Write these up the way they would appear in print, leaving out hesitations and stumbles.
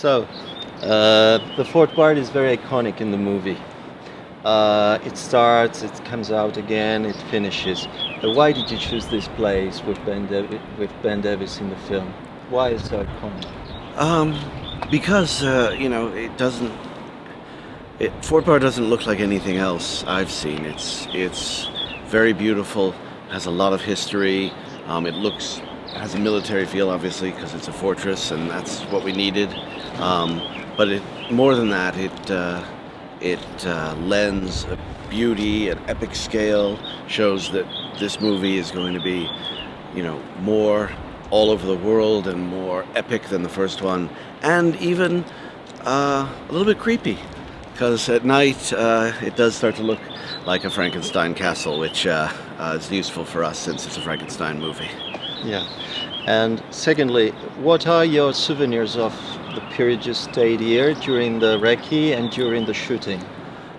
So, the Forte Bard is very iconic in the movie. It starts, it comes out again, it finishes. Why did you choose this place with Ben Davis in the film? Why is it so iconic? Because Forte Bar doesn't look like anything else I've seen. It's very beautiful, has a lot of history. Has a military feel, obviously, because it's a fortress, and that's what we needed. But more than that, it lends a beauty, an epic scale, shows that this movie is going to be, more all over the world and more epic than the first one, and even a little bit creepy, because at night it does start to look like a Frankenstein castle, which is useful for us since it's a Frankenstein movie. Yeah. And secondly, what are your souvenirs of the period you stayed here during the recce and during the shooting?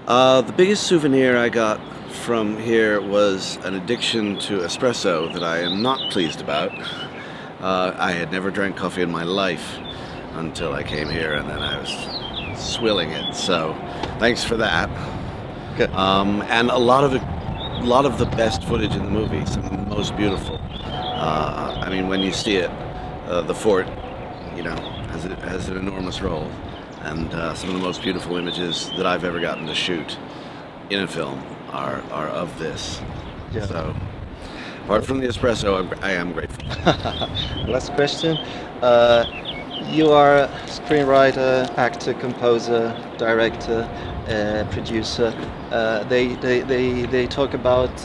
The biggest souvenir I got from here was an addiction to espresso that I am not pleased about. I had never drank coffee in my life until I came here, and then I was swilling it. So, thanks for that. Good. And a lot of the best footage in the movie, some of the most beautiful. When you see it, the fort, has an enormous role, and some of the most beautiful images that I've ever gotten to shoot in a film are of this. Yeah. So, apart from the espresso, I am grateful. Last question. You are a screenwriter, actor, composer, director, producer. They talk about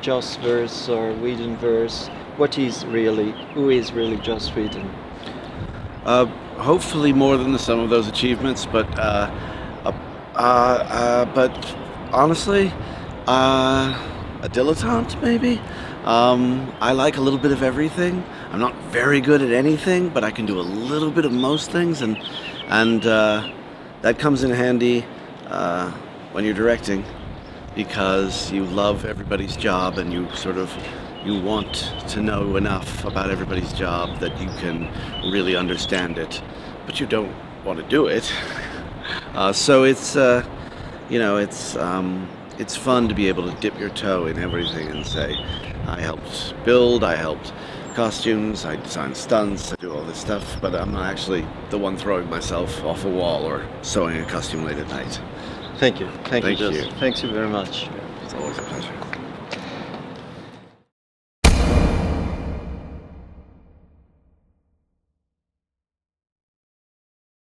Joss verse or Whedon verse. Who is really Joss Whedon? Hopefully more than the sum of those achievements, but honestly, a dilettante maybe. I like a little bit of everything. I'm not very good at anything, but I can do a little bit of most things, and that comes in handy when you're directing, because you love everybody's job and you want to know enough about everybody's job that you can really understand it, but you don't want to do it. So it's it's fun to be able to dip your toe in everything and say, I helped build, I helped costumes, I designed stunts, I do all this stuff, but I'm not actually the one throwing myself off a wall or sewing a costume late at night. Thank you. Thank you, Thank Joss. you. Thank you very much. It's always a pleasure.